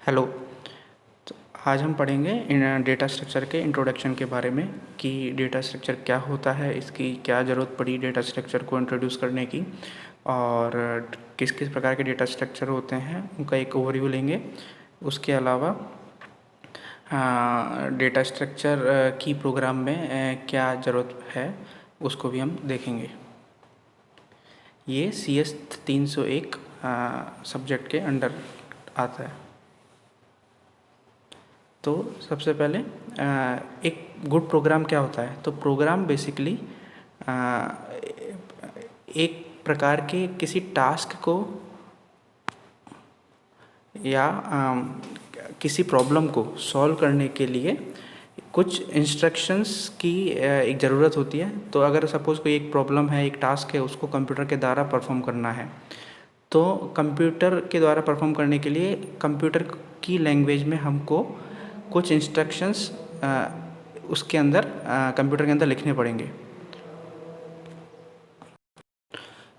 Hello. तो आज हम पढ़ेंगे इन डेटा स्ट्रक्चर के इंट्रोडक्शन के बारे में कि डेटा स्ट्रक्चर क्या होता है, इसकी क्या ज़रूरत पड़ी डेटा स्ट्रक्चर को इंट्रोड्यूस करने की, और किस किस प्रकार के डेटा स्ट्रक्चर होते हैं उनका एक ओवरव्यू लेंगे। उसके अलावा डेटा स्ट्रक्चर की प्रोग्राम में क्या ज़रूरत है उसको भी हम देखेंगे। ये CS 301 सब्जेक्ट के अंडर आता है। तो सबसे पहले एक गुड प्रोग्राम क्या होता है। तो प्रोग्राम बेसिकली एक प्रकार के किसी टास्क को या किसी प्रॉब्लम को सॉल्व करने के लिए कुछ इंस्ट्रक्शंस की एक ज़रूरत होती है। तो अगर सपोज़ कोई एक प्रॉब्लम है, एक टास्क है, उसको कंप्यूटर के द्वारा परफॉर्म करना है, तो कंप्यूटर के द्वारा परफॉर्म करने के लिए कंप्यूटर की लैंग्वेज में हमको कुछ इंस्ट्रक्शंस उसके अंदर कंप्यूटर के अंदर लिखने पड़ेंगे।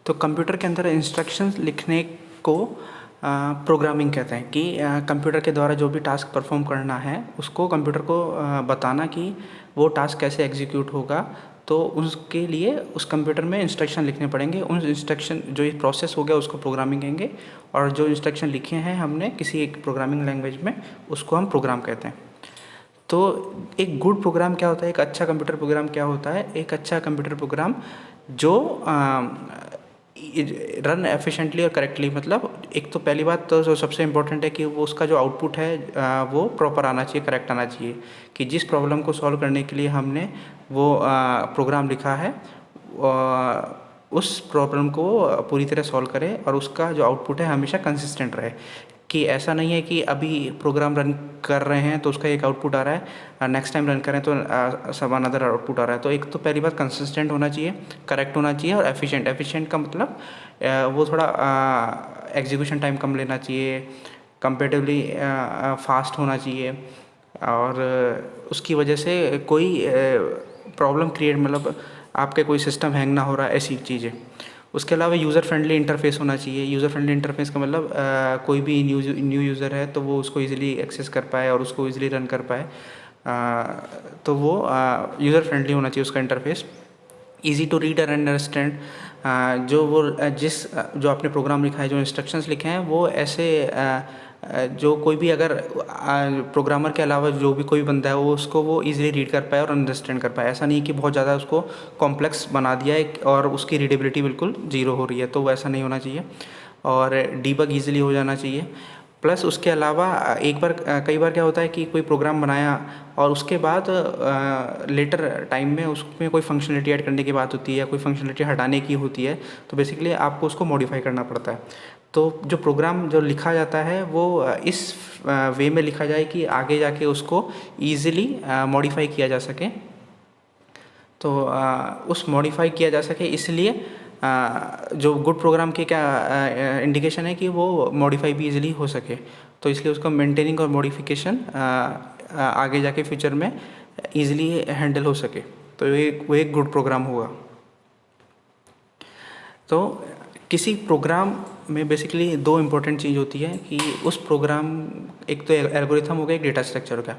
तो कंप्यूटर के अंदर इंस्ट्रक्शंस लिखने को प्रोग्रामिंग कहते हैं कि कंप्यूटर के द्वारा जो भी टास्क परफॉर्म करना है उसको कंप्यूटर को बताना कि वो टास्क कैसे एग्जीक्यूट होगा। तो उसके लिए उस कंप्यूटर में इंस्ट्रक्शन लिखने पड़ेंगे। उन इंस्ट्रक्शन जो ये प्रोसेस हो गया उसको प्रोग्रामिंग कहेंगे, और जो इंस्ट्रक्शन लिखे हैं हमने किसी एक प्रोग्रामिंग लैंग्वेज में उसको हम प्रोग्राम कहते हैं। तो एक गुड प्रोग्राम क्या होता है, एक अच्छा कंप्यूटर प्रोग्राम क्या होता है। एक अच्छा कंप्यूटर प्रोग्राम जो रन एफिशिएंटली और करेक्टली, मतलब एक तो पहली बात तो जो सबसे इम्पोर्टेंट है कि वो उसका जो आउटपुट है वो प्रॉपर आना चाहिए, करेक्ट आना चाहिए, कि जिस प्रॉब्लम को सॉल्व करने के लिए हमने वो प्रोग्राम लिखा है उस प्रॉब्लम को पूरी तरह सॉल्व करे, और उसका जो आउटपुट है हमेशा कंसिस्टेंट रहे। कि ऐसा नहीं है कि अभी प्रोग्राम रन कर रहे हैं तो उसका एक आउटपुट आ रहा है, नेक्स्ट टाइम रन करें तो सब अनदर आउटपुट आ रहा है। तो एक तो पहली बात कंसिस्टेंट होना चाहिए, करेक्ट होना चाहिए, और एफिशिएंट का मतलब वो थोड़ा एग्जीक्यूशन टाइम कम लेना चाहिए, कंपेरेटिवली फास्ट होना चाहिए, और उसकी वजह से कोई प्रॉब्लम क्रिएट, मतलब आपके कोई सिस्टम हैंग ना हो रहा है, ऐसी चीज़ें। उसके अलावा यूज़र फ्रेंडली इंटरफेस होना चाहिए। यूज़र फ्रेंडली इंटरफेस का मतलब कोई भी न्यू यूज़र है तो वो उसको इजीली एक्सेस कर पाए और उसको इजीली रन कर पाए। तो वो यूज़र फ्रेंडली होना चाहिए उसका interface. Easy to read and understand, जो आपने प्रोग्राम लिखा है, जो इंस्ट्रक्शंस लिखे हैं वो ऐसे जो कोई भी अगर प्रोग्रामर के अलावा जो भी कोई बंदा है वो उसको वो इजीली रीड कर पाए और अंडरस्टैंड कर पाए। ऐसा नहीं कि बहुत ज़्यादा उसको कॉम्प्लेक्स बना दिया है और उसकी रीडेबिलिटी बिल्कुल ज़ीरो हो रही है, तो वैसा नहीं होना चाहिए। और डीबग ईजिली हो जाना चाहिए। प्लस उसके अलावा कई बार क्या होता है कि कोई प्रोग्राम बनाया और उसके बाद लेटर टाइम में उसमें कोई फंक्शनलिटी ऐड करने की बात होती है या कोई फंक्शनलिटी हटाने की होती है, तो बेसिकली आपको उसको मॉडिफाई करना पड़ता है। तो जो प्रोग्राम जो लिखा जाता है वो इस वे में लिखा जाए कि आगे जाके उसको ईजिली मॉडिफाई किया जा सके। तो उस मॉडिफाई किया जा सके इसलिए जो गुड प्रोग्राम की क्या इंडिकेशन है कि वो मॉडिफाई भी इजीली हो सके, तो इसलिए उसका मेंटेनिंग और मॉडिफिकेशन आगे जाके फ्यूचर में इजीली हैंडल हो सके, तो वो एक गुड प्रोग्राम होगा। तो किसी प्रोग्राम में बेसिकली दो इम्पोर्टेंट चीज़ होती है कि उस प्रोग्राम, एक तो एल्गोरिथम हो गया, एक डेटा स्ट्रक्चर हो गया।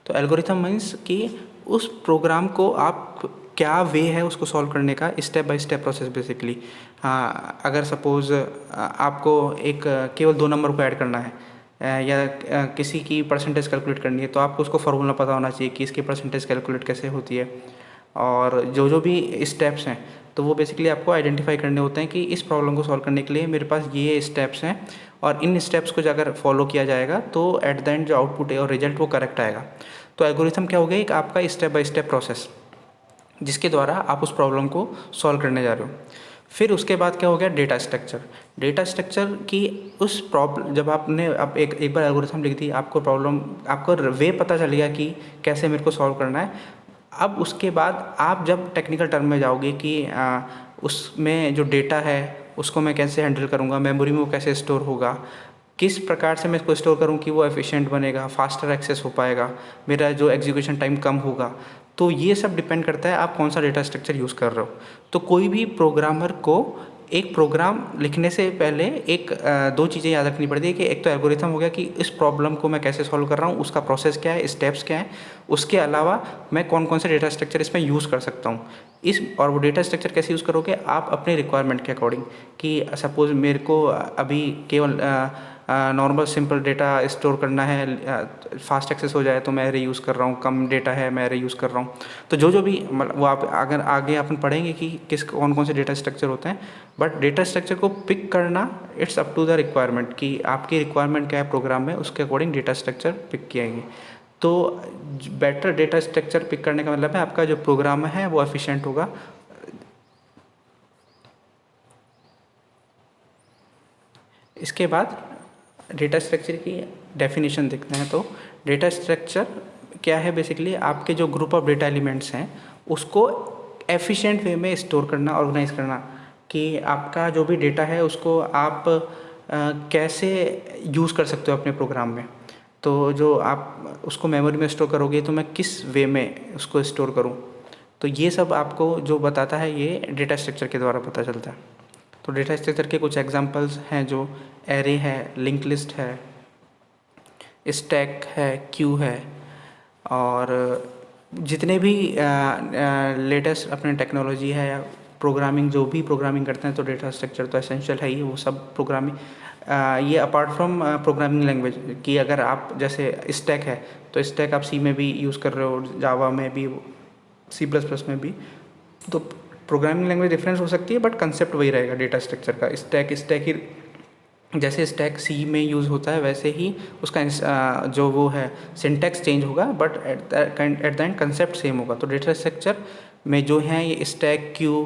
तो एल्गोरिथम मीन्स कि उस प्रोग्राम को आप क्या वे है उसको सॉल्व करने का, step by step process basically. अगर सपोज़ आपको एक केवल 2 नंबर को ऐड करना है या किसी की परसेंटेज कैलकुलेट करनी है, तो आपको उसको फार्मूला पता होना चाहिए कि इसकी परसेंटेज कैलकुलेट कैसे होती है, और जो भी स्टेप्स हैं तो वो बेसिकली आपको आइडेंटिफाई करने होते हैं कि इस प्रॉब्लम को सॉल्व करने के लिए मेरे पास ये स्टेप्स हैं, और इन स्टेप्स को अगर फॉलो किया जाएगा तो एट द एंड जो आउटपुट है और रिजल्ट वो करेक्ट आएगा। तो एल्गोरिथम क्या हो गया, एक आपका स्टेप बाय स्टेप प्रोसेस जिसके द्वारा आप उस प्रॉब्लम को सॉल्व करने जा रहे हो। फिर उसके बाद क्या हो गया, डेटा स्ट्रक्चर। डेटा स्ट्रक्चर की उस प्रॉब्लम, जब आपने आप एक बार एल्गोरिथम लिख दी, आपको प्रॉब्लम, आपको वे पता चल गया कि कैसे मेरे को सॉल्व करना है। अब उसके बाद आप जब टेक्निकल टर्म में जाओगे कि उसमें जो डेटा है उसको मैं कैसे हैंडल करूँगा, मेमोरी में वो कैसे स्टोर होगा, किस प्रकार से मैं इसको स्टोर करूँ कि वो एफिशिएंट बनेगा, फास्टर एक्सेस हो पाएगा, मेरा जो एग्जीक्यूशन टाइम कम होगा। तो ये सब डिपेंड करता है आप कौन सा डेटा स्ट्रक्चर यूज़ कर रहे हो। तो कोई भी प्रोग्रामर को एक प्रोग्राम लिखने से पहले दो चीज़ें याद रखनी पड़ती है कि एक तो एल्गोरिथम हो गया कि इस प्रॉब्लम को मैं कैसे सॉल्व कर रहा हूँ, उसका प्रोसेस क्या है, स्टेप्स क्या है, उसके अलावा मैं कौन कौन से डेटा स्ट्रक्चर इसमें यूज़ कर सकता हूँ। और वो डेटा स्ट्रक्चर कैसे यूज़ करोगे आप अपने रिक्वायरमेंट के अकॉर्डिंग, कि सपोज़ मेरे को अभी केवल नॉर्मल सिंपल डेटा स्टोर करना है, फास्ट एक्सेस हो जाए तो मैं एरे यूज़ कर रहा हूँ, कम डेटा है मैं एरे यूज़ कर रहा हूँ। तो जो भी वो आप अगर आगे अपन पढ़ेंगे कि कौन कौन से डेटा स्ट्रक्चर होते हैं, बट डेटा स्ट्रक्चर को पिक करना it's up to the requirement, कि आपकी रिक्वायरमेंट क्या है प्रोग्राम में, उसके अकॉर्डिंग डेटा स्ट्रक्चर पिक किएंगे। तो बेटर डेटा स्ट्रक्चर पिक करने का मतलब है आपका जो प्रोग्राम है वो एफिशिएंट होगा। इसके बाद डेटा स्ट्रक्चर की डेफिनेशन देखते हैं। तो डेटा स्ट्रक्चर क्या है, बेसिकली आपके जो ग्रुप ऑफ डेटा एलिमेंट्स हैं उसको एफिशिएंट वे में स्टोर करना, ऑर्गेनाइज करना, कि आपका जो भी डेटा है उसको आप कैसे यूज़ कर सकते हो अपने प्रोग्राम में। तो जो आप उसको मेमोरी में स्टोर करोगे तो मैं किस वे में उसको स्टोर करूँ, तो ये सब आपको जो बताता है ये डेटा स्ट्रक्चर के द्वारा पता चलता है। तो डेटा स्ट्रक्चर के कुछ एग्जांपल्स हैं जो एरे है, लिंक लिस्ट है, स्टैक है, क्यू है, और जितने भी लेटेस्ट अपने टेक्नोलॉजी है या प्रोग्रामिंग, जो भी प्रोग्रामिंग करते हैं तो डेटा स्ट्रक्चर तो एसेंशियल है ही, वो सब प्रोग्रामिंग ये अपार्ट फ्रॉम प्रोग्रामिंग लैंग्वेज, कि अगर आप जैसे स्टैक है तो स्टैक आप सी में भी यूज़ कर रहे हो, जावा में भी, C++ में भी, तो प्रोग्रामिंग लैंग्वेज डिफरेंस हो सकती है बट कंसेप्ट वही रहेगा डेटा स्ट्रक्चर का। स्टैक ही जैसे स्टैक सी में यूज़ होता है वैसे ही उसका जो वो है सिंटैक्स चेंज होगा, but at the end concept same होगा। तो डेटा स्ट्रक्चर में जो है ये स्टैक, क्यू,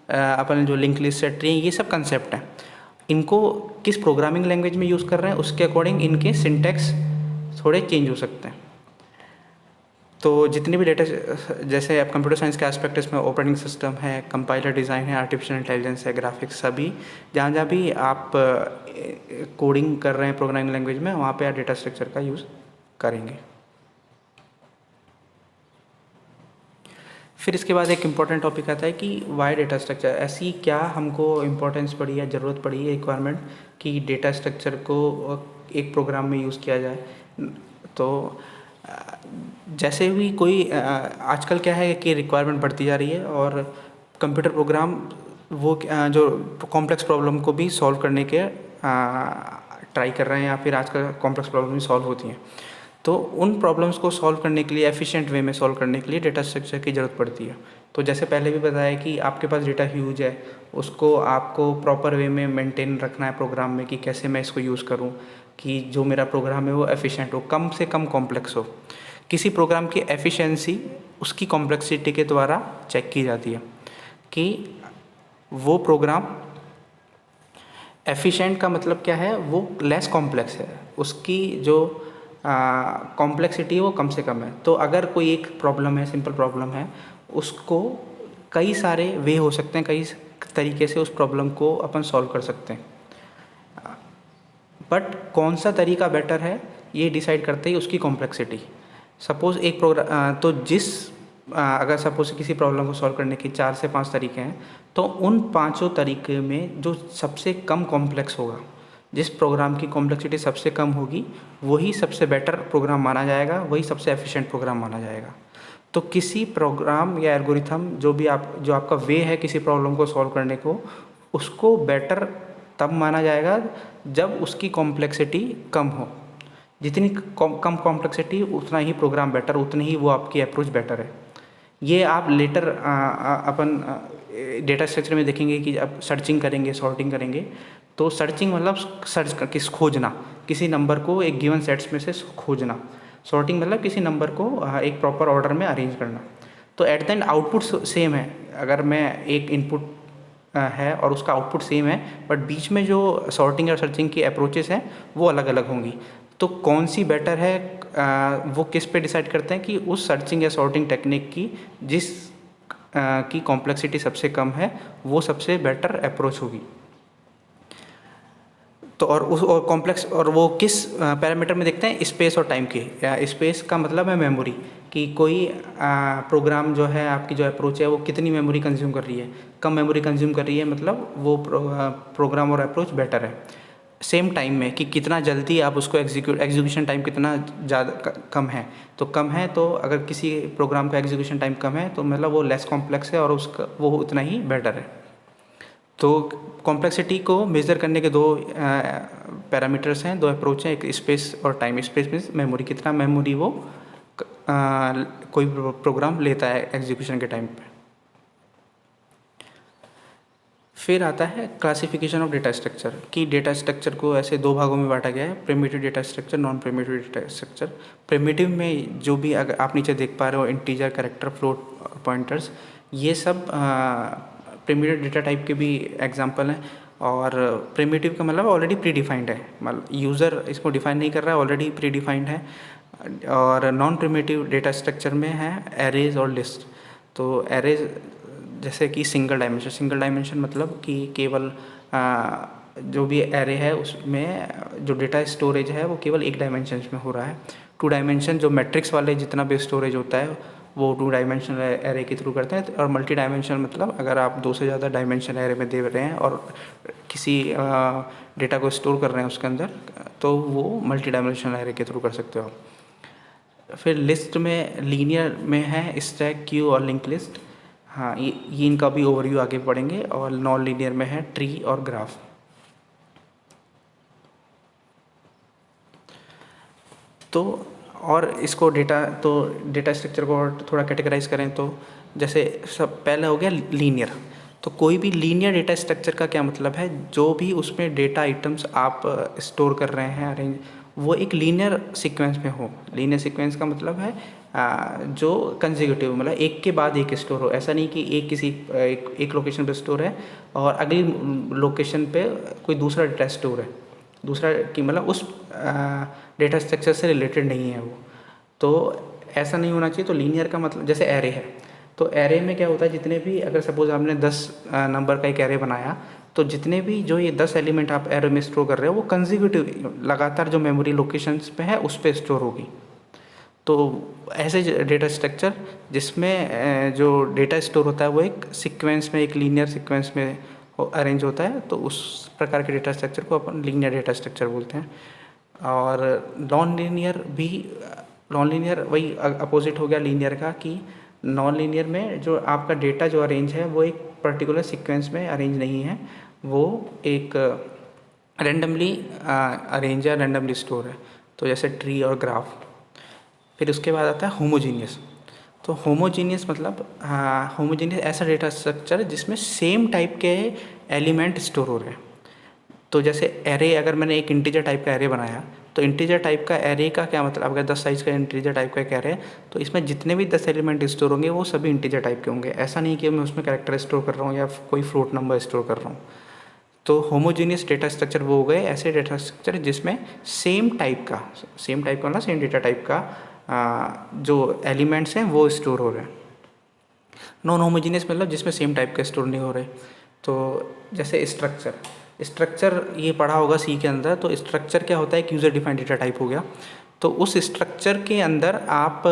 अपन जो लिंक लिस्ट है, ट्री, ये सब कंसेप्ट हैं। इनको किस प्रोग्रामिंग लैंग्वेज में यूज़ कर रहे हैं उसके अकॉर्डिंग इनके सिंटैक्स थोड़े चेंज हो सकते हैं। तो जितने भी डेटा, जैसे आप कंप्यूटर साइंस के एस्पेक्ट इसमें ऑपरेटिंग सिस्टम है, कंपाइलर डिज़ाइन है, आर्टिफिशियल इंटेलिजेंस है, ग्राफिक्स, सभी जहाँ जहाँ भी आप कोडिंग कर रहे हैं प्रोग्रामिंग लैंग्वेज में वहाँ पे आप डेटा स्ट्रक्चर का यूज़ करेंगे। फिर इसके बाद एक इम्पॉर्टेंट टॉपिक आता है कि वाई डेटा स्ट्रक्चर, ऐसी क्या हमको इम्पोर्टेंस पड़ी है, ज़रूरत पड़ी है, रिक्वायरमेंट कि डेटा स्ट्रक्चर को एक प्रोग्राम में यूज़ किया जाए। तो जैसे भी कोई आजकल क्या है कि रिक्वायरमेंट बढ़ती जा रही है और कंप्यूटर प्रोग्राम वो जो कॉम्प्लेक्स प्रॉब्लम को भी सॉल्व करने के ट्राई कर रहे हैं, या फिर आजकल कॉम्प्लेक्स प्रॉब्लम भी सॉल्व होती हैं। तो उन प्रॉब्लम्स को सॉल्व करने के लिए, एफिशिएंट वे में सॉल्व करने के लिए डेटा स्ट्रक्चर की ज़रूरत पड़ती है। तो जैसे पहले भी बताया कि आपके पास डेटा ह्यूज है, उसको आपको प्रॉपर वे में मेंटेन रखना है प्रोग्राम में, कि कैसे मैं इसको यूज़ करूँ कि जो मेरा प्रोग्राम है वो एफिशिएंट हो, कम से कम कॉम्प्लेक्स हो। किसी प्रोग्राम की एफिशिएंसी उसकी कॉम्प्लेक्सिटी के द्वारा चेक की जाती है, कि वो प्रोग्राम एफिशिएंट का मतलब क्या है, वो लेस कॉम्प्लेक्स है, उसकी जो कॉम्प्लेक्सिटी है वो कम से कम है। तो अगर कोई एक प्रॉब्लम है, सिंपल प्रॉब्लम है, उसको कई सारे वे हो सकते हैं, कई तरीके से उस प्रॉब्लम को अपन सॉल्व कर सकते हैं, बट कौन सा तरीका बेटर है ये डिसाइड करते ही उसकी कॉम्प्लेक्सिटी। सपोज़ एक प्रोग्राम तो अगर सपोज किसी प्रॉब्लम को सॉल्व करने के 4 से 5 तरीके हैं, तो उन पाँचों तरीके में जो सबसे कम कॉम्प्लेक्स होगा, जिस प्रोग्राम की कॉम्प्लेक्सिटी सबसे कम होगी, वही सबसे बेटर प्रोग्राम माना जाएगा, वही सबसे एफिशिएंट प्रोग्राम माना जाएगा। तो किसी प्रोग्राम या एल्गोरिथम जो आपका वे है किसी प्रॉब्लम को सॉल्व करने को, उसको बेटर तब माना जाएगा जब उसकी कॉम्प्लेक्सिटी कम हो। जितनी कम कॉम्प्लेक्सिटी उतना ही प्रोग्राम बेटर, उतनी ही वो आपकी अप्रोच बेटर है। ये आप लेटर अपन डेटा स्ट्रक्चर में देखेंगे कि अब सर्चिंग करेंगे, सॉर्टिंग करेंगे, तो सर्चिंग मतलब खोजना, किसी नंबर को एक गिवन सेट्स में से खोजना। सॉर्टिंग मतलब किसी नंबर को एक प्रॉपर ऑर्डर में अरेंज करना। तो at the end output same है, अगर मैं एक इनपुट है और उसका आउटपुट सेम है, बट बीच में जो सॉर्टिंग और सर्चिंग की अप्रोचेस हैं वो अलग अलग होंगी। तो कौन सी बेटर है वो किस पे डिसाइड करते हैं कि उस सर्चिंग या सॉर्टिंग टेक्निक की जिस की कॉम्प्लेक्सिटी सबसे कम है वो सबसे बेटर अप्रोच होगी। तो और कॉम्प्लेक्स और वो किस पैरामीटर में देखते हैं, स्पेस और टाइम की। स्पेस का मतलब है मेमोरी, कि कोई प्रोग्राम जो है, आपकी जो अप्रोच है वो कितनी मेमोरी कंज्यूम कर रही है। कम मेमोरी कंज्यूम कर रही है मतलब वो प्रोग्राम और अप्रोच बेटर है। सेम टाइम में कि कितना जल्दी आप उसको एग्जीक्यूशन टाइम कितना ज़्यादा कम है। तो कम है तो अगर किसी प्रोग्राम का एग्जीक्यूशन टाइम कम है तो मतलब वो लेस कॉम्प्लेक्स है और उसका वो उतना ही बेटर है। तो कॉम्प्लेक्सिटी को मेज़र करने के दो पैरामीटर्स हैं, दो अप्रोच हैं, एक स्पेस और टाइम। स्पेस मीन्स मेमोरी, कितना मेमोरी वो कोई प्रोग्राम लेता है एग्जीक्यूशन के टाइम पे। फिर आता है क्लासिफिकेशन ऑफ डेटा स्ट्रक्चर, कि डेटा स्ट्रक्चर को ऐसे दो भागों में बांटा गया है, primitive data structure, non primitive data structure. Primitive में जो भी अगर आप नीचे देख पा रहे हो, इंटीजर, कैरेक्टर, फ्लोट, पॉइंटर्स, ये सब प्रिमिटिव डेटा टाइप के भी एग्जांपल हैं। और प्रिमिटिव का मतलब ऑलरेडी प्री डिफाइंड है, मतलब यूज़र इसको डिफाइन नहीं कर रहा है, ऑलरेडी प्री डिफाइंड है। और नॉन प्रिमिटिव डेटा स्ट्रक्चर में है एरेज और लिस्ट। तो एरेज जैसे कि सिंगल डायमेंशन मतलब कि केवल जो भी एरे है उसमें जो डेटा स्टोरेज है वो केवल एक डायमेंशन में हो रहा है। टू डायमेंशन जो मैट्रिक्स वाले जितना भी स्टोरेज होता है वो टू डायमेंशनल एरे के थ्रू करते हैं। और मल्टी डायमेंशनल मतलब अगर आप दो से ज़्यादा डायमेंशन एरे में दे रहे हैं और किसी डेटा को स्टोर कर रहे हैं उसके अंदर, तो वो मल्टी डायमेंशनल एरे के थ्रू कर सकते हो आप। फिर लिस्ट में लीनियर में है स्टैक, क्यू और लिंक लिस्ट। हाँ, ये इनका भी ओवरव्यू आगे पढ़ेंगे। और नॉन लीनियर में है ट्री और ग्राफ। तो और इसको डेटा स्ट्रक्चर को और थोड़ा कैटेगराइज करें तो जैसे सब पहले हो गया लीनियर। तो कोई भी लीनियर डेटा स्ट्रक्चर का क्या मतलब है, जो भी उसमें डेटा आइटम्स आप स्टोर कर रहे हैं, अरेंज, वो एक लीनियर सीक्वेंस में हो। लीनियर सीक्वेंस का मतलब है जो कंसेक्यूटिव, मतलब एक के बाद एक स्टोर हो। ऐसा नहीं कि एक लोकेशन पे स्टोर है और अगली लोकेशन पे कोई दूसरा डेटा स्टोर है, दूसरा कि मतलब उस डेटा स्ट्रक्चर से रिलेटेड नहीं है वो। तो ऐसा नहीं होना चाहिए। तो लीनियर का मतलब जैसे एरे है, तो एरे में क्या होता है, जितने भी अगर सपोज आपने 10 नंबर का एक एरे बनाया, तो जितने भी जो ये 10 एलिमेंट आप एरे में स्टोर कर रहे हो वो कंसेक्यूटिव लगातार जो मेमोरी लोकेशंस पे है उस पर स्टोर होगी। तो ऐसे डेटा स्ट्रक्चर जिसमें जो डेटा स्टोर होता है वो एक सीक्वेंस में, एक लीनियर सीक्वेंस में अरेंज होता है, तो उस प्रकार के डेटा स्ट्रक्चर को अपन लीनियर डेटा स्ट्रक्चर बोलते हैं। और नॉन लीनियर वही अपोजिट हो गया लीनियर का, कि नॉन लीनियर में जो आपका डेटा जो अरेंज है वो एक पर्टिकुलर सीक्वेंस में अरेंज नहीं है, वो एक रैंडमली अरेंज या रैंडमली स्टोर है। तो जैसे ट्री और ग्राफ। फिर उसके बाद आता है होमोजीनियस। तो होमोजीनियस मतलब होमोजीनियस ऐसा डेटा स्ट्रक्चर जिसमें सेम टाइप के एलिमेंट स्टोर हो रहे हैं। तो जैसे एरे, अगर मैंने एक इंटीजर टाइप का एरे बनाया, तो इंटीजर टाइप का एरे का क्या मतलब, अगर 10 साइज़ का इंटीजर टाइप का एक एरे है तो इसमें जितने भी 10 एलिमेंट स्टोर होंगे वो सभी इंटीजर टाइप के होंगे। ऐसा नहीं कि मैं उसमें कैरेक्टर स्टोर कर रहा हूँ या कोई फ्लोट नंबर स्टोर कर रहा हूँ। तो होमोजीनियस डेटा स्ट्रक्चर वो हो गए ऐसे डेटा स्ट्रक्चर जिसमें सेम टाइप का मतलब सेम डेटा टाइप का जो एलिमेंट्स हैं वो स्टोर हो रहे हैं। नॉन होमोजीनियस मतलब जिसमें सेम टाइप के स्टोर नहीं हो रहे। तो जैसे स्ट्रक्चर ये पढ़ा होगा सी के अंदर। तो स्ट्रक्चर क्या होता है, एक यूज़र डिफाइंड डेटा टाइप हो गया। तो उस स्ट्रक्चर के अंदर आप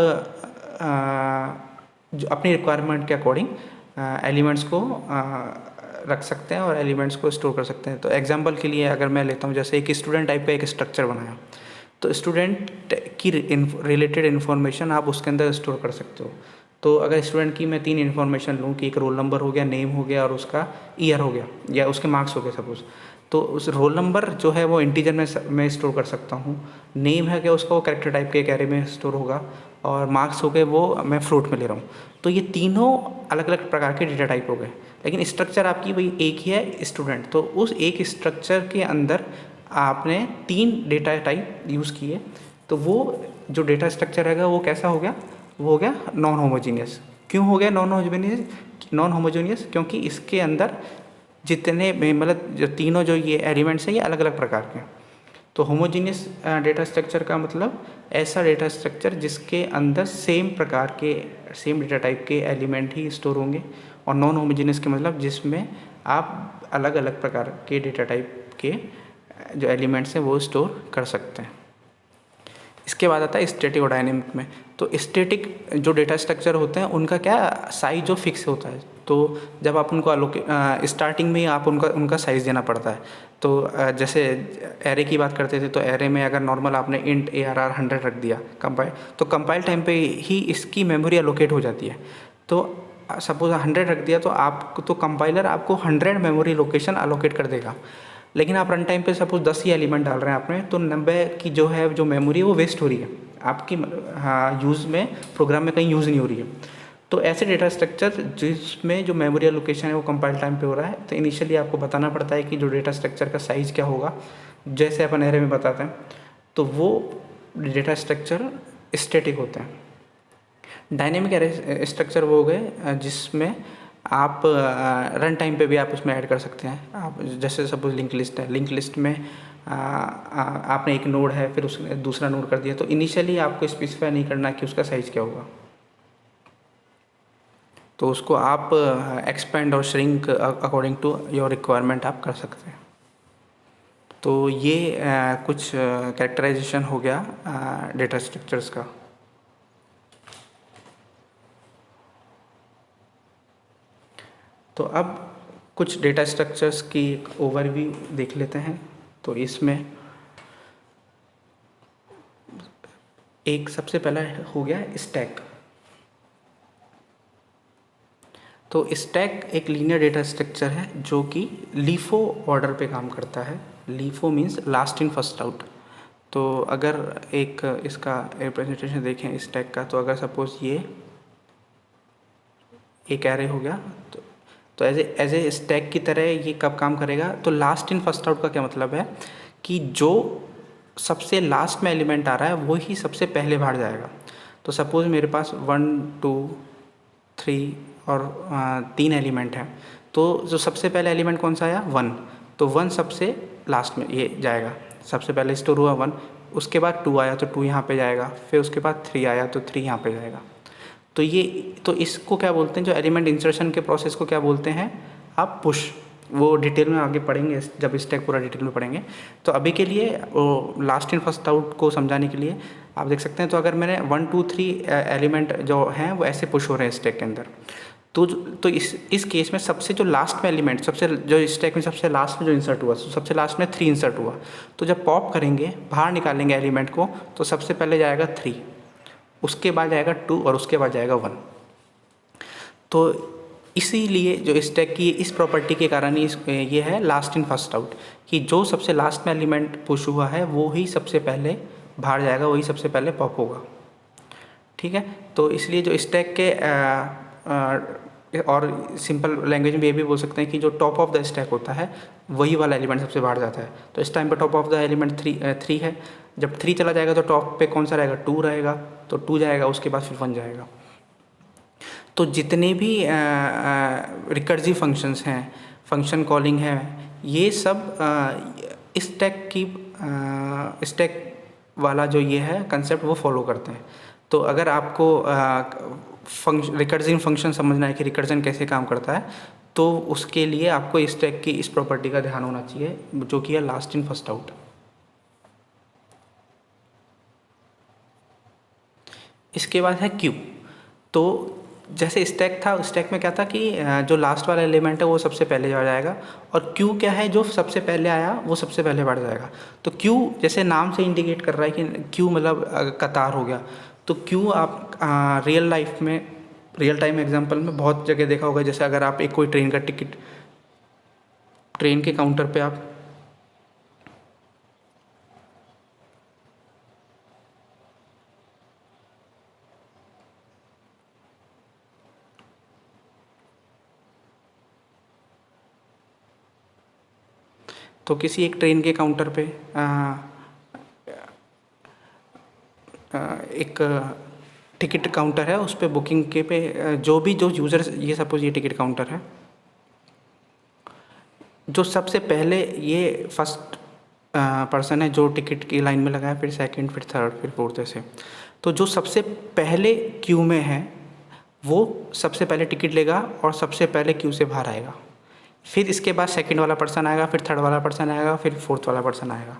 जो अपनी रिक्वायरमेंट के अकॉर्डिंग एलिमेंट्स को रख सकते हैं और एलिमेंट्स को स्टोर कर सकते हैं। तो एग्जांपल के लिए अगर मैं लेता हूँ, जैसे एक स्टूडेंट टाइप का एक स्ट्रक्चर बनाया, तो स्टूडेंट की रिलेटेड इन्फॉर्मेशन आप उसके अंदर स्टोर कर सकते हो। तो अगर स्टूडेंट की मैं 3 इन्फॉर्मेशन लूँ कि एक रोल नंबर हो गया, नेम हो गया और उसका ईयर हो गया या उसके मार्क्स हो गए सपोज, तो उस रोल नंबर जो है वो इंटीजर में मैं स्टोर कर सकता हूँ। नेम है क्या उसका, वो कैरेक्टर टाइप के एक एरे में स्टोर होगा। और मार्क्स हो गए वो मैं फ्लोट में ले रहा हूँ। तो ये तीनों अलग अलग प्रकार के डेटा टाइप हो गए, लेकिन स्ट्रक्चर आपकी वही एक ही है, स्टूडेंट। तो उस एक स्ट्रक्चर के अंदर आपने 3 डेटा टाइप यूज़ किए, तो वो जो डेटा स्ट्रक्चर रहेगा वो कैसा हो गया, वो हो गया नॉन होमोजीनियस। क्यों हो गया नॉन होमोजीनियस? क्योंकि इसके अंदर जितने मतलब जो तीनों जो ये एलिमेंट्स हैं ये अलग अलग प्रकार के हैं। तो होमोजीनियस डेटा स्ट्रक्चर का मतलब ऐसा डेटा स्ट्रक्चर जिसके अंदर सेम प्रकार के, सेम डेटा टाइप के एलिमेंट ही स्टोर होंगे। और नॉन होमोजीनियस के मतलब जिसमें आप अलग अलग प्रकार के डेटा टाइप के जो एलिमेंट्स हैं वो स्टोर कर सकते हैं। इसके बाद आता है स्टैटिक और डायनेमिक में। तो स्टैटिक जो डेटा स्ट्रक्चर होते हैं उनका क्या साइज जो फिक्स होता है, तो जब आप उनको स्टार्टिंग में ही आप उनका साइज़ देना पड़ता है। तो जैसे एरे की बात करते थे, तो एरे में अगर नॉर्मल आपने इंट ARR 100 रख दिया तो कंपाइल टाइम पे ही इसकी मेमोरी एलोकेट हो जाती है। तो सपोज 100 रख दिया तो कंपाइलर आपको 100 मेमोरी लोकेशन एलोकेट कर देगा। लेकिन आप रन टाइम पे सपोज 10 ही एलिमेंट डाल रहे हैं आपने, तो 90 की जो मेमोरी है वो वेस्ट हो रही है आपकी, यूज़ में, प्रोग्राम में कहीं यूज़ नहीं हो रही है। तो ऐसे डेटा स्ट्रक्चर जिसमें जो मेमोरी एलोकेशन है वो कंपाइल टाइम पे हो रहा है, तो इनिशियली आपको बताना पड़ता है कि जो डेटा स्ट्रक्चर का साइज़ क्या होगा, जैसे अपन एरे में बताते हैं। तो वो डेटा स्ट्रक्चर स्टैटिक होते हैं। डायनेमिक एरे स्ट्रक्चर वो हो गए जिसमें आप रन टाइम पे भी आप उसमें ऐड कर सकते हैं। आप जैसे सपोज लिंक लिस्ट है, लिंक लिस्ट में आपने एक नोड है, फिर उसने दूसरा नोड कर दिया, तो इनिशियली आपको स्पेसिफाई नहीं करना कि उसका साइज़ क्या होगा, तो उसको आप एक्सपेंड और shrink according to your requirement आप कर सकते हैं। तो ये कुछ कैरेक्टराइजेशन हो गया डेटा स्ट्रक्चर्स का। तो अब कुछ डेटा स्ट्रक्चर्स की एक ओवरव्यू देख लेते हैं। तो इसमें एक सबसे पहला हो गया स्टैक। तो स्टैक एक लीनियर डेटा स्ट्रक्चर है जो कि लीफो ऑर्डर पे काम करता है। LIFO means last in first out. तो अगर एक इसका रिप्रेजेंटेशन देखें स्टैक का, तो अगर सपोज ये एक एरे हो गया, तो एज ए स्टैक की तरह ये कब काम करेगा, तो लास्ट इन फर्स्ट आउट का क्या मतलब है कि जो सबसे लास्ट में एलिमेंट आ रहा है वो ही सबसे पहले बाहर जाएगा। तो सपोज़ मेरे पास 1 2 3 और 3 एलिमेंट हैं, तो जो सबसे पहले एलिमेंट कौन सा आया 1, तो 1 सबसे लास्ट में ये जाएगा, सबसे पहले स्टोर हुआ 1, उसके बाद 2 आया तो 2 यहाँ पे जाएगा, फिर उसके बाद 3 आया तो 3 यहाँ पे जाएगा। तो इसको क्या बोलते हैं, जो एलिमेंट इंसर्शन के प्रोसेस को क्या बोलते हैं आप, पुश। वो डिटेल में आगे पढ़ेंगे जब स्टैक पूरा डिटेल में पढ़ेंगे। तो अभी के लिए वो लास्ट इन फर्स्ट आउट को समझाने के लिए आप देख सकते हैं। तो अगर मैंने 1 2 3 एलिमेंट जो हैं वो ऐसे पुश हो रहे हैं स्टैक के अंदर, तो इस केस में सबसे जो लास्ट में एलिमेंट, सबसे जो स्टैक में सबसे लास्ट में जो इंसर्ट हुआ, सबसे लास्ट में 3 इंसर्ट हुआ, तो जब पॉप करेंगे बाहर निकालेंगे एलिमेंट को, तो सबसे पहले जाएगा 3, उसके बाद जाएगा 2 और उसके बाद जाएगा 1। तो इसीलिए जो स्टैक की इस प्रॉपर्टी के कारण ही ये है लास्ट इन फर्स्ट आउट, कि जो सबसे लास्ट में एलिमेंट पुश हुआ है वो ही सबसे पहले बाहर जाएगा, वही सबसे पहले पॉप होगा। ठीक है, तो इसलिए जो स्टैक के और सिंपल लैंग्वेज में ये भी बोल सकते हैं कि जो टॉप ऑफ द स्टैक होता है वही वाला एलिमेंट सबसे बाहर जाता है। तो इस टाइम पे टॉप ऑफ द एलिमेंट 3 है, जब 3 चला जाएगा तो टॉप पे कौन सा रहेगा, 2 रहेगा, तो 2 जाएगा, उसके बाद फिर 1 जाएगा। तो जितने भी रिकर्सिव फंक्शंस हैं, फंक्शन कॉलिंग है, ये सब स्टैक वाला जो ये है कंसेप्ट वो फॉलो करते हैं। तो अगर आपको रिकर्सिव फंक्शन समझना है कि रिकर्जन कैसे काम करता है, तो उसके लिए आपको स्टैक की इस प्रॉपर्टी का ध्यान होना चाहिए जो कि है लास्ट इन फर्स्ट आउट। इसके बाद है क्यू। तो जैसे स्टैक था, स्टैक में क्या था कि जो लास्ट वाला एलिमेंट है वो सबसे पहले बढ़ जाएगा, और क्यू क्या है, जो सबसे पहले आया वो सबसे पहले बढ़ जाएगा। तो क्यू जैसे नाम से इंडिकेट कर रहा है कि क्यू मतलब कतार हो गया। तो क्यू आप रियल लाइफ में, रियल टाइम एग्जांपल में बहुत जगह देखा होगा। जैसे अगर आप एक कोई ट्रेन का टिकट, ट्रेन के काउंटर पे आप तो किसी एक ट्रेन के काउंटर पे एक टिकट काउंटर है, उस पे बुकिंग के पे जो यूज़र, ये सपोज ये टिकट काउंटर है, जो सबसे पहले ये फर्स्ट पर्सन है जो टिकट की लाइन में लगा है, फिर सेकंड, फिर थर्ड, फिर फोर्थ, ऐसे। तो जो सबसे पहले क्यू में है वो सबसे पहले टिकट लेगा और सबसे पहले क्यू से बाहर आएगा। फिर इसके बाद सेकंड वाला पर्सन आएगा, फिर थर्ड वाला पर्सन आएगा, फिर फोर्थ वाला पर्सन आएगा।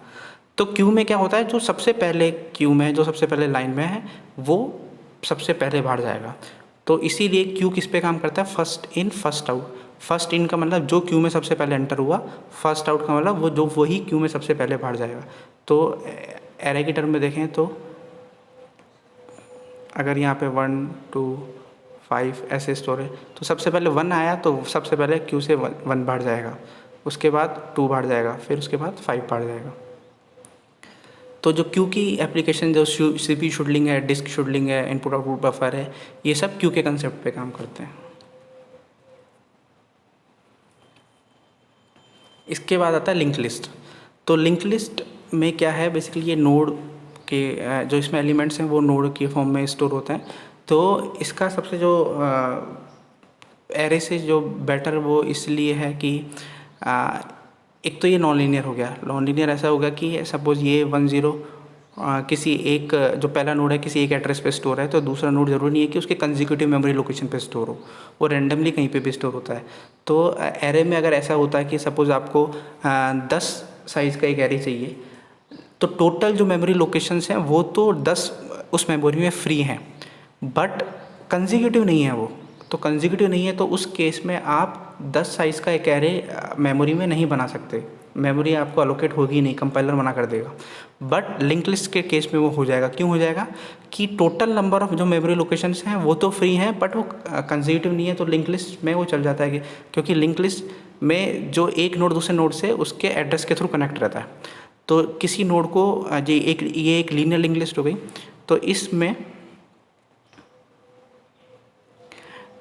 तो क्यू में क्या होता है, जो सबसे पहले क्यू में, जो सबसे पहले लाइन में है, वो सबसे पहले बाहर जाएगा। तो इसीलिए क्यू किस पे काम करता है, first in first out. First in का मतलब जो क्यू में सबसे पहले एंटर हुआ, फर्स्ट आउट का मतलब वो जो वही क्यू में सबसे पहले बाहर जाएगा। तो एरे की टर्म में देखें तो अगर यहाँ पे 1 2 5 ऐसे स्टोर है, तो सबसे पहले 1 आया तो सबसे पहले क्यू से 1 बाहर जाएगा, उसके बाद 2 बाहर जाएगा, फिर उसके बाद 5 बाहर जाएगा। तो जो क्यू की एप्लीकेशन, जो सीपीयू शेड्यूलिंग है, डिस्क शेड्यूलिंग है, इनपुट आउटपुट बफर है, ये सब क्यू के कंसेप्ट पे काम करते हैं। इसके बाद आता है लिंक लिस्ट। तो लिंक लिस्ट में क्या है, बेसिकली ये नोड के जो इसमें एलिमेंट्स हैं वो नोड के फॉर्म में स्टोर होते हैं। तो इसका सबसे जो एरे से जो बेटर वो इसलिए है कि एक तो ये नॉन लीनियर हो गया। नॉन लीनियर ऐसा होगा कि सपोज़ ये 10 किसी एक, जो पहला नोड है किसी एक एड्रेस पे स्टोर है, तो दूसरा नोड ज़रूरी नहीं है कि उसके कंसेक्यूटिव मेमोरी लोकेशन पे स्टोर हो, वो रैंडमली कहीं पे भी स्टोर होता है। तो एरे में अगर ऐसा होता है कि सपोज़ आपको 10 साइज़ का एक एरे चाहिए, तो टोटल जो मेमोरी लोकेशंस हैं वो तो 10 उस मेमोरी में फ्री हैं, बट कंसेक्यूटिव नहीं है वो। तो कंसेक्यूटिव नहीं है तो उस केस में आप 10 साइज़ का एक एरे मेमोरी में नहीं बना सकते, मेमोरी आपको अलोकेट होगी नहीं, कंपाइलर मना कर देगा। बट लिंक लिस्ट के केस में वो हो जाएगा। क्यों हो जाएगा कि टोटल नंबर ऑफ जो मेमोरी लोकेशंस हैं वो तो फ्री हैं, बट वो कंसेक्यूटिव नहीं है, तो लिंक लिस्ट में वो चल जाता है कि क्योंकि लिंक लिस्ट में जो एक नोड दूसरे नोड से उसके एड्रेस के थ्रू कनेक्ट रहता है। तो किसी नोड को ये एक लीनियर लिंक लिस्ट हो गई। तो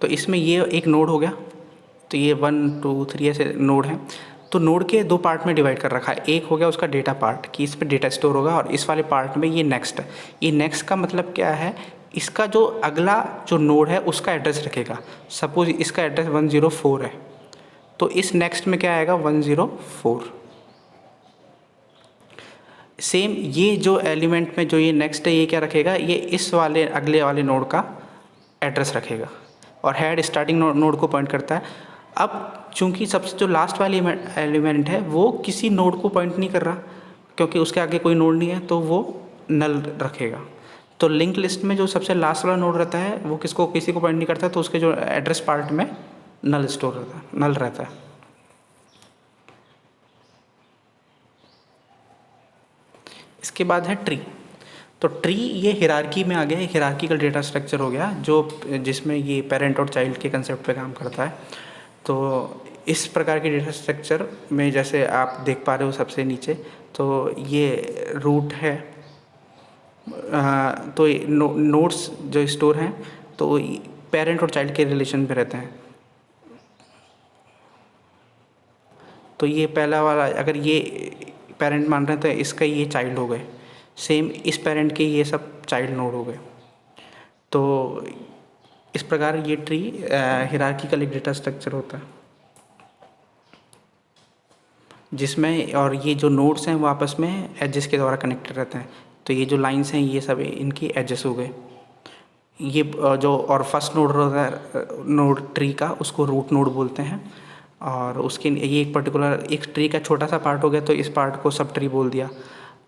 इसमें ये एक नोड हो गया, तो ये 1 2 3 ऐसे नोड हैं। तो नोड के 2 पार्ट में डिवाइड कर रखा है। एक हो गया उसका डेटा पार्ट कि इस पर डेटा स्टोर होगा, और इस वाले पार्ट में ये नेक्स्ट है। ये नेक्स्ट का मतलब क्या है, इसका जो अगला जो नोड है उसका एड्रेस रखेगा। सपोज इसका एड्रेस 104 है, तो इस नेक्स्ट में क्या आएगा 104। सेम ये जो एलिमेंट में जो ये नेक्स्ट है, ये क्या रखेगा, ये इस वाले अगले वाले नोड का एड्रेस रखेगा, और हेड स्टार्टिंग नोड को पॉइंट करता है। अब चूंकि सबसे जो लास्ट वाली एलिमेंट है वो किसी नोड को पॉइंट नहीं कर रहा, क्योंकि उसके आगे कोई नोड नहीं है, तो वो नल रखेगा। तो लिंक लिस्ट में जो सबसे लास्ट वाला नोड रहता है वो किसी को पॉइंट नहीं करता, तो उसके जो एड्रेस पार्ट में नल स्टोर रहता है, नल रहता है। इसके बाद है ट्री। तो ट्री ये हिरार्की में आ गया, हिरार्किकल डेटा स्ट्रक्चर हो गया, जो जिसमें ये पेरेंट और चाइल्ड के कंसेप्ट पे काम करता है। तो इस प्रकार के डेटा स्ट्रक्चर में जैसे आप देख पा रहे हो सबसे नीचे, तो ये रूट है। तो नोड्स जो स्टोर हैं तो पेरेंट और चाइल्ड के रिलेशन पे रहते हैं। तो ये पहला वाला अगर ये पेरेंट मान रहे हैं तो इसका ये चाइल्ड हो गए, सेम इस पेरेंट के ये सब चाइल्ड नोड हो गए। तो इस प्रकार ये ट्री हिरार्किकल एक डेटा स्ट्रक्चर होता है, जिसमें और ये जो नोड्स हैं वो आपस में एजेस के द्वारा कनेक्टेड रहते हैं। तो ये जो लाइंस हैं ये सब इनकी एजेस हो गए। ये जो और फर्स्ट नोड होता है नोड ट्री का, उसको रूट नोड बोलते हैं। और उसके ये एक पर्टिकुलर एक ट्री का छोटा सा पार्ट हो गया, तो इस पार्ट को सब ट्री बोल दिया,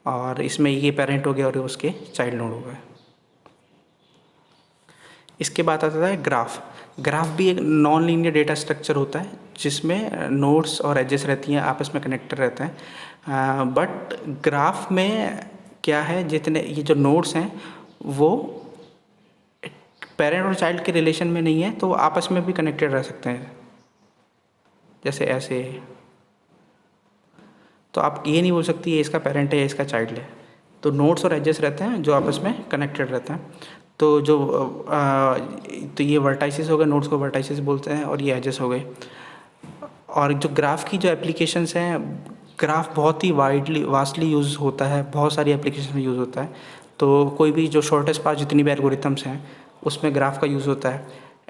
और इसमें ये पेरेंट हो गया और उसके चाइल्ड नोड हो गए। इसके बाद आता है ग्राफ। ग्राफ भी एक नॉन लीनियर डेटा स्ट्रक्चर होता है, जिसमें नोड्स और एजेस रहती हैं, आपस में कनेक्टेड रहते हैं। बट ग्राफ में क्या है, जितने ये जो नोड्स हैं वो पेरेंट और चाइल्ड के रिलेशन में नहीं है, तो वो आपस में भी कनेक्टेड रह सकते हैं, जैसे ऐसे। तो आप ये नहीं बोल सकती ये इसका पेरेंट है या इसका चाइल्ड है। तो नोड्स और एजेस रहते हैं जो आपस में कनेक्टेड रहते हैं। तो तो ये वर्टाइसेस हो गए, नोड्स को वर्टाइसेस बोलते हैं, और ये एजेस हो गए। और जो ग्राफ की जो एप्लीकेशंस हैं, ग्राफ बहुत ही वास्टली यूज़ होता है, बहुत सारी एप्लीकेशन में यूज़ होता है। तो कोई भी जो शॉर्टेस्ट पाथ जितनी भी एल्गोरिथम्स हैं उसमें ग्राफ का यूज़ होता है।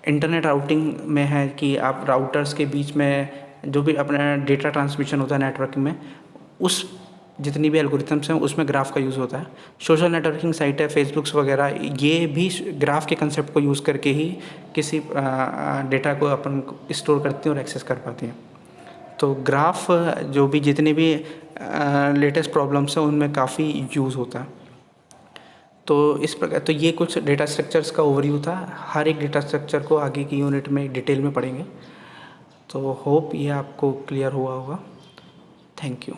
इंटरनेट राउटिंग में है कि आप राउटर्स के बीच में जो भी अपना डेटा ट्रांसमिशन होता है नेटवर्किंग में, उस जितनी भी एल्गोरिथम्स हैं उसमें ग्राफ का यूज़ होता है। सोशल नेटवर्किंग साइट है, फेसबुक्स वगैरह, ये भी ग्राफ के कंसेप्ट को यूज़ करके ही किसी डेटा को अपन स्टोर करती हैं और एक्सेस कर पाती हैं। तो ग्राफ जो भी जितने भी लेटेस्ट प्रॉब्लम्स हैं उनमें काफ़ी यूज़ होता है। तो इस प्रकार तो ये कुछ डेटा स्ट्रक्चर्स का ओवरव्यू था। हर एक डेटा स्ट्रक्चर को आगे की यूनिट में डिटेल में पढ़ेंगे। तो होप ये आपको क्लियर हुआ होगा। Thank you.